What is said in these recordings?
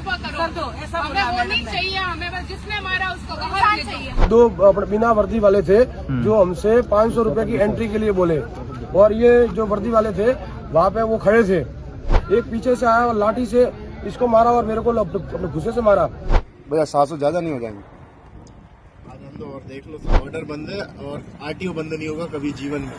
दफा करो, हमें वो नहीं चाहिए, हमें बस जिसने मारा उसको गवाह चाहिए। दो बिना वर्दी वाले थे जो हमसे 500 रुपए की एंट्री के लिए बोले, और ये जो वर्दी वाले थे वहाँ पे वो खड़े थे। एक पीछे से आया और लाठी से इसको मारा और मेरे को अपने घुसे से मारा। भैया 700 ज्यादा नहीं हो जाएंगे? और देख लो, ऑर्डर बंद है और आरटीओ बंद नहीं होगा कभी जीवन में।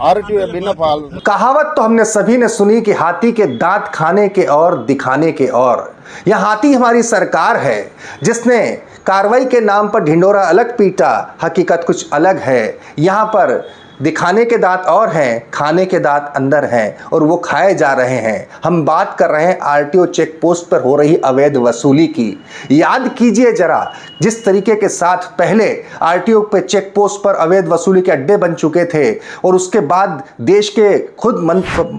आरटीओ बिना फाल। कहावत तो हमने सभी ने सुनी कि हाथी के दांत खाने के और दिखाने के और। यह हाथी हमारी सरकार है जिसने कार्रवाई के नाम पर ढिंढोरा अलग पीटा, हकीकत कुछ अलग है। यहाँ पर दिखाने के दांत और हैं, खाने के दांत अंदर हैं और वो खाए जा रहे हैं। हम बात कर रहे हैं आरटीओ चेक पोस्ट पर हो रही अवैध वसूली की। याद कीजिए जरा, जिस तरीके के साथ पहले आरटीओ पे चेक पोस्ट पर अवैध वसूली के अड्डे बन चुके थे और उसके बाद देश के खुद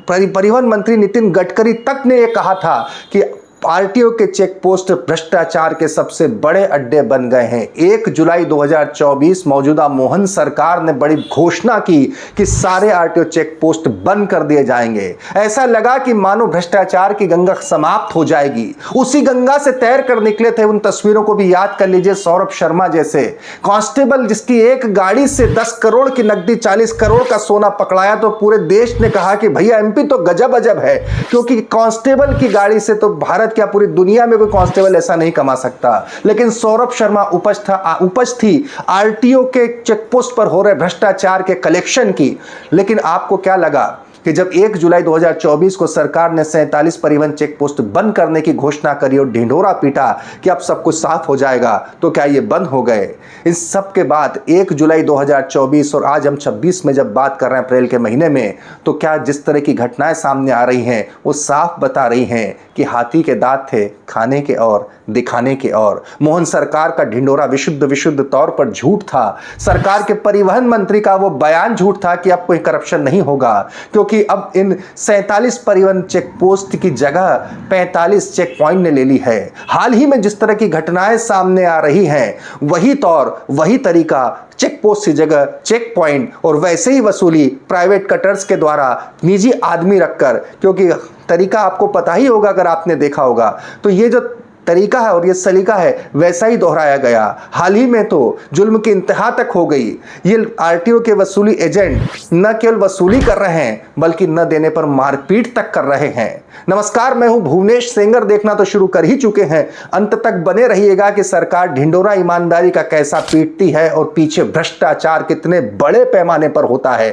परिवहन मंत्री नितिन गडकरी तक ने यह कहा था कि आरटीओ के चेक पोस्ट भ्रष्टाचार के सबसे बड़े अड्डे बन गए हैं। 1 जुलाई 2024 मौजूदा मोहन सरकार ने बड़ी घोषणा की कि सारे आरटीओ चेक पोस्ट बंद कर दिए जाएंगे। ऐसा लगा कि मानो भ्रष्टाचार की गंगा समाप्त हो जाएगी। उसी गंगा से तैर कर निकले थे। उन तस्वीरों को भी याद कर लीजिए। सौरभ शर्मा जैसे कांस्टेबल जिसकी एक गाड़ी से 10 करोड़ की नकदी, 40 करोड़ का सोना पकड़ाया तो पूरे देश ने कहा कि भैया एमपी तो गजब अजब है, क्योंकि कांस्टेबल की गाड़ी से तो भारत क्या पूरी दुनिया में कोई कांस्टेबल ऐसा नहीं कमा सकता। लेकिन सौरभ शर्मा उपज थी आरटीओ के चेकपोस्ट पर हो रहे भ्रष्टाचार के कलेक्शन की। लेकिन आपको क्या लगा कि जब 1 जुलाई 2024 को सरकार ने 47 परिवहन चेक पोस्ट बंद करने की घोषणा करी और ढिंढोरा पीटा कि अब सब कुछ साफ हो जाएगा, तो क्या ये बंद हो गए? इस सब के बाद 1 जुलाई 2024 और आज हम 26 में जब बात कर रहे हैं अप्रैल के महीने में, तो क्या जिस तरह की घटनाएं सामने आ रही हैं वो साफ बता रही हैं कि हाथी के दांत थे खाने के और दिखाने के और। मोहन सरकार का ढिंढोरा विशुद्ध तौर पर झूठ था। सरकार के परिवहन मंत्री का वो बयान झूठ था कि अब कोई करप्शन नहीं होगा, क्योंकि अब इन 47 परिवहन चेक पोस्ट की जगह 45 चेक पॉइंट ने ले ली है। हाल ही में जिस तरह की घटनाएं सामने आ रही हैं, वही तौर वही तरीका, चेक पोस्ट की जगह चेक पॉइंट और वैसे ही वसूली प्राइवेट कटर्स के द्वारा निजी आदमी रखकर, क्योंकि तरीका आपको पता ही होगा अगर आपने देखा होगा, तो ये जो तरीका है और ये सलीका है वैसा ही दोहराया गया। हाल ही में तो जुल्म की इंतहा तक हो गई। ये आरटीओ के वसूली एजेंट न केवल वसूली कर रहे हैं बल्कि न देने पर मारपीट तक कर रहे हैं। नमस्कार, मैं हूं भुवनेश सेंगर। देखना तो शुरू कर ही चुके हैं, अंत तक बने रहिएगा कि सरकार ढिंढोरा ईमानदारी का कैसा पीटती है और पीछे भ्रष्टाचार कितने बड़े पैमाने पर होता है।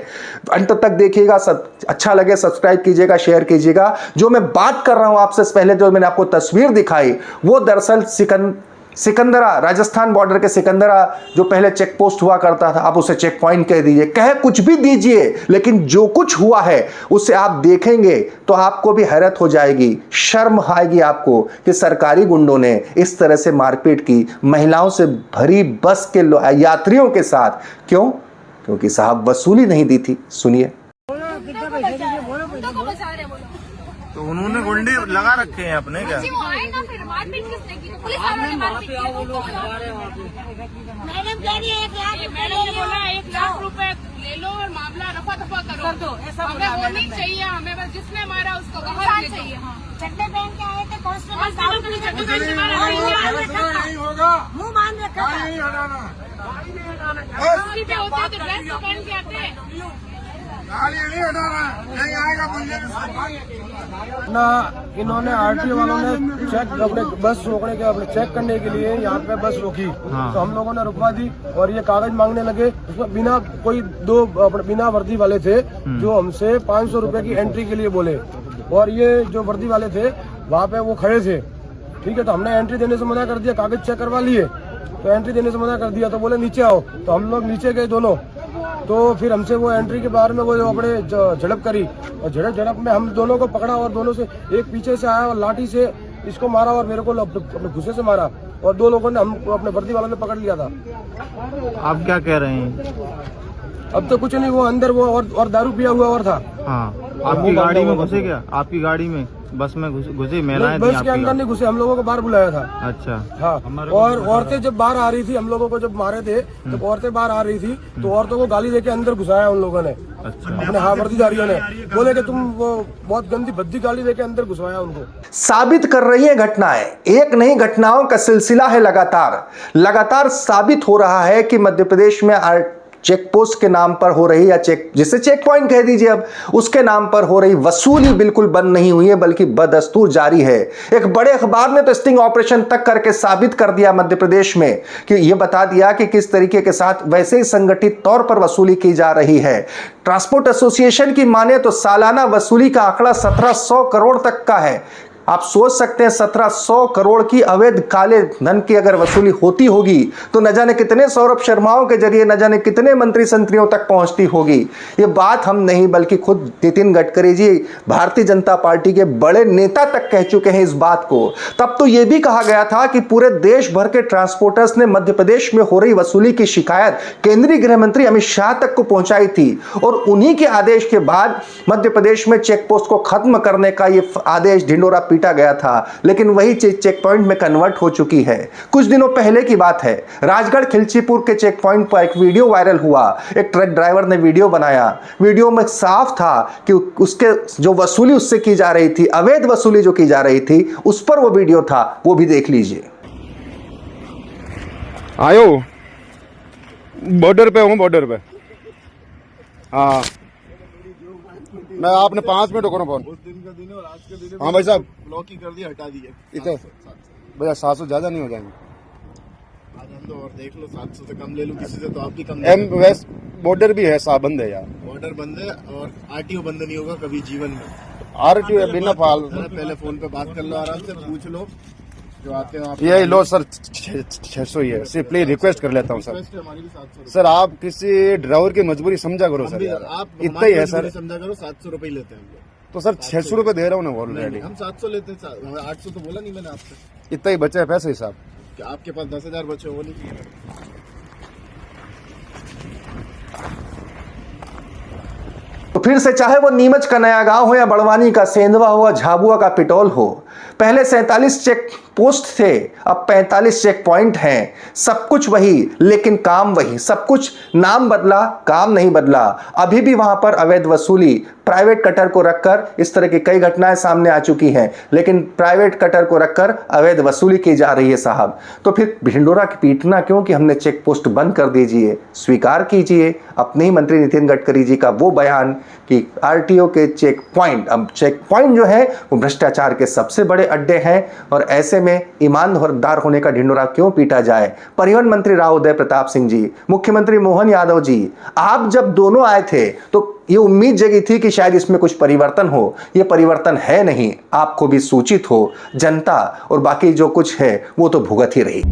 अंत तक देखिएगा। सब अच्छा लगे सब्सक्राइब कीजिएगा, शेयर कीजिएगा। जो मैं बात कर रहा हूं आपसे पहले जो मैंने आपको तस्वीर दिखाई वो दरअसल सिकंदरा, राजस्थान बॉर्डर के सिकंदरा जो पहले चेक पोस्ट हुआ करता था, आप उसे चेक पॉइंट कह दीजिए, कहे कुछ भी दीजिए, लेकिन जो कुछ हुआ है उसे आप देखेंगे तो आपको भी हैरत हो जाएगी, शर्म आएगी आपको कि सरकारी गुंडों ने इस तरह से मारपीट की महिलाओं से भरी बस के यात्रियों के साथ। क्यों? क्योंकि साहब वसूली नहीं दी थी। सुनिए। तो उन्होंने गुंडे लगा रखे हैं अपने क्या? वो आए ना, फिर मारपीट किसने की? पुलिस वालों ने मारपीट की। मैडम कह रही है 1 लाख, मैडम ने बोला 1 लाख रुपए ले लो और मामला रफा दफा करो। हमें वो नहीं चाहिए, हमें बस जिसने मारा उसको गवाह चाहिए। चड्डे पहन के आए थे कांस्टेबल, नहीं होगा, मुंह बांध रखा होते तो ड्रेस तो पहन के आते। ना इन्होंने आरटीओ वालों ने चेक अपने बस रोकने के अपने चेक करने के लिए यहाँ पे बस रोकी। तो हम लोगों ने रुकवा दी और ये कागज मांगने लगे। उसमें बिना कोई दो बिना वर्दी वाले थे जो हमसे 500 रुपए की एंट्री के लिए बोले, और ये जो वर्दी वाले थे वहाँ पे वो खड़े थे। ठीक है, तो हमने एंट्री देने से मना कर दिया, कागज चेक करवा लिए, तो एंट्री देने से मना कर दिया। तो बोले नीचे आओ, तो हम लोग नीचे गए दोनों। तो फिर हमसे वो एंट्री के बारे में वो अपने झड़प करी और झड़प में हम दोनों को पकड़ा और दोनों से एक पीछे से आया और लाठी से इसको मारा और मेरे को अपने घुसे से मारा, और 2 लोगों ने हम अपने वर्दी वालों ने पकड़ लिया था। आप क्या कह रहे हैं? अब तो कुछ नहीं, वो अंदर वो और दारू पिया हुआ और था। हाँ, आपकी गाड़ी में घुसे क्या? आपकी गाड़ी में बस में घुसे? महिलाएं बस के अंदर नहीं घुसे, हम लोगों को बाहर बुलाया था। अच्छा। हाँ, और औरतें जब बाहर आ रही थी, हम लोगों को जब मारे थे तब औरतें बाहर आ रही थी, तो औरतों को गाली देके अंदर घुसाया उन लोगों ने। अपने हाँ वर्दीधारियों ने बोले कि तुम वो बहुत गंदी भद्दी गाली देके अंदर घुसवाया उनको। साबित कर रही है घटनाएं, एक नहीं घटनाओं का सिलसिला है लगातार साबित हो रहा है कि मध्य प्रदेश में चेक पोस्ट के नाम पर हो रही या जिसे चेक पॉइंट कह दीजिए अब, उसके नाम पर हो रही वसूली बिल्कुल बंद नहीं हुई है बल्कि बदस्तूर जारी है। एक बड़े अखबार ने तो स्टिंग ऑपरेशन तक करके साबित कर दिया मध्य प्रदेश में कि यह बता दिया कि किस तरीके के साथ वैसे ही संगठित तौर पर वसूली की जा रही है। ट्रांसपोर्ट एसोसिएशन की माने तो सालाना वसूली का आंकड़ा 1700 करोड़ तक का है। आप सोच सकते हैं 1700 करोड़ की अवैध काले धन की अगर वसूली होती होगी तो न जाने कितने सौरभ शर्माओं के जरिए न जाने कितने मंत्री संतरियों तक पहुंचती होगी। ये बात हम नहीं बल्कि खुद नितिन गडकरी जी भारतीय जनता पार्टी के बड़े नेता तक कह चुके हैं इस बात को। तब तो यह भी कहा गया था कि पूरे देश भर के ट्रांसपोर्टर्स ने मध्य प्रदेश में हो रही वसूली की शिकायत केंद्रीय गृह मंत्री अमित शाह तक को पहुंचाई थी और उन्हीं के आदेश के बाद मध्य प्रदेश में चेक पोस्ट को खत्म करने का यह आदेश ढिंडोरा पीटा गया था, लेकिन वही चीज चेक पॉइंट में कन्वर्ट हो चुकी है। कुछ दिनों पहले की बात है, राजगढ़ खिलचीपुर के चेक पॉइंट पर एक वीडियो वायरल हुआ। एक ट्रक ड्राइवर ने वीडियो बनाया, वीडियो में साफ था कि उसके जो वसूली उससे की जा रही थी, अवैध वसूली जो की जा रही थी, उस पर वो वीडियो था, वो भी देख लीजिए। आयो बॉर्डर पे हूँ, बॉर्डर पे। हाँ मैं आपने 5 मिनट रुको ना फोन। उस दिन का दिन है और आज के दिन है। हाँ भाई साहब, ब्लॉक ही कर दिया, हटा दिया। इतने भैया 700 ज्यादा नहीं हो जाएंगे? आ जान दो और देख लो, 700 से कम ले लूं किसी से तो आपकी कम। एम वेस्ट बॉर्डर भी है, साहब बंद है यार। बॉर्डर बंद है और आरटीओ बंद नहीं होगा कभी जीवन में। आरटीओ बिना फाल पहले फोन पे बात कर लो, आराम से पूछ लो जो आते हो आप। ये लो सर 600 ही है, सिर्फ प्लीज रिक्वेस्ट कर लेता हूँ सर। हमारी भी 700 सर आप किसी ड्राइवर की मजबूरी समझा करो सर यार, आप इतना ही है सर। समझा करो, 700 रुपए ही लेते हैं हम लोग। तो सर 600 रुपए दे रहा हूँ ना ऑलरेडी। हम 700 लेते हैं, 800 तो बोला नहीं मैंने आपसे। इतना ही बचा है पैसे हिसाब। क्या आपके पास 10,000 बचे हो, वो नहीं चाहिए। तो फिर से चाहे वो नीमच का नया गांव हो या बड़वानी का सेंधवा हो या झाबुआ का पिटौल हो, पहले 47 चेक पोस्ट थे, अब 45 चेक पॉइंट हैं। सब कुछ वही लेकिन काम वही, सब कुछ नाम बदला काम नहीं बदला। अभी भी वहां पर अवैध वसूली, प्राइवेट कटर को रखकर इस तरह की कई घटनाएं सामने आ चुकी हैं, लेकिन प्राइवेट कटर को रखकर अवैध वसूली की जा रही है साहब। तो फिर ढिंडोरा की पीटना क्यों कि हमने चेक पोस्ट बंद कर दीजिए। स्वीकार कीजिए अपने ही मंत्री नितिन गडकरी जी का वो बयान कि आरटीओ के चेक पॉइंट, अब चेक पॉइंट जो है वो भ्रष्टाचार के सबसे बड़े अड्डे हैं और ऐसे में ईमानदार होने का ढिंडोरा क्यों पीटा जाए। परिवहन मंत्री राव उदय प्रताप सिंह जी, मुख्यमंत्री मोहन यादव जी, आप जब दोनों आए थे तो ये उम्मीद जगी थी कि शायद इसमें कुछ परिवर्तन हो। ये परिवर्तन है नहीं, आपको भी सूचित हो, जनता और बाकी जो कुछ है वो तो भुगत ही रही।